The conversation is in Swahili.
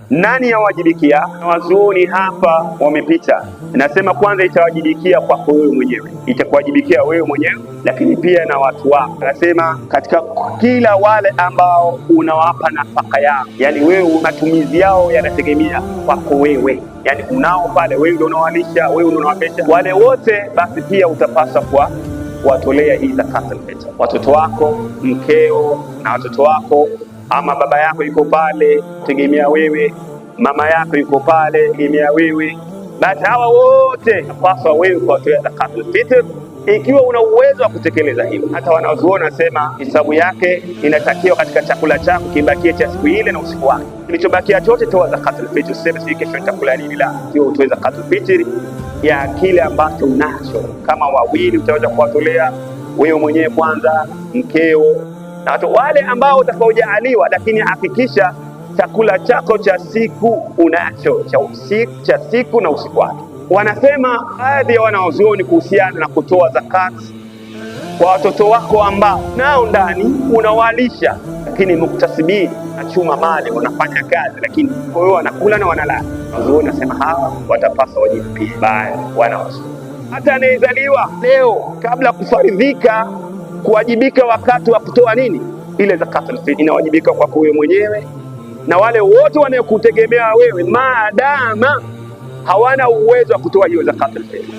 Nani yawajibikia? Wanazuoni hapa wamepita, nasema kwanza itawajibikia kwako wewe mwenyewe, itakuwajibikia wewe mwenyewe, lakini pia na watu wako. Anasema katika kila wale ambao unawapa nafaka yao, yani wewe matumizi yao yanategemea kwako wewe, yani unao pale, wewe ndio unawalisha, wewe ndio unawapesha wale wote, basi pia utapaswa kwa watolea hii zakatul fitr. Watoto wako, mkeo na watoto wako, ama baba yako yuko pale, tegemea wewe, mama yako yuko pale, tegemea wewe, basi hawa wote napaswa wewe kuwatolea zakatul fitr ikiwa una uwezo wa kutekeleza hilo. Hata wanazuoni wanasema hisabu yake inatakiwa katika chakula chako kibakie cha siku ile na usiku wake, kilichobakia chote toa zakatul fitr. Useme si kesho nitakula nini, la, hiyo utoe zakatul fitr ya kile ambacho unacho. Kama wawili utaweza kuwatolea wewe mwenyewe kwanza, mkeo na watu wale ambao utakaojaaliwa, lakini hakikisha chakula chako cha siku unacho, cha siku na usiku wake. Wanasema baadhi ya wanazuoni kuhusiana na kutoa zakat kwa watoto wako ambao nao ndani unawalisha, lakini muktasibini, nachuma mali, wanafanya kazi, lakini wao wanakula na wanalala. Wanazuoni wanasema hawa watapaswa wajilipie baada wanazuoni. Hata anayezaliwa leo kabla kufaridhika kuwajibika wakati wa kutoa nini, ile zakatul fitr inawajibika kwako wewe mwenyewe na wale wote wanaokutegemea wewe, maadama hawana uwezo wa kutoa hiyo zakatul fitr.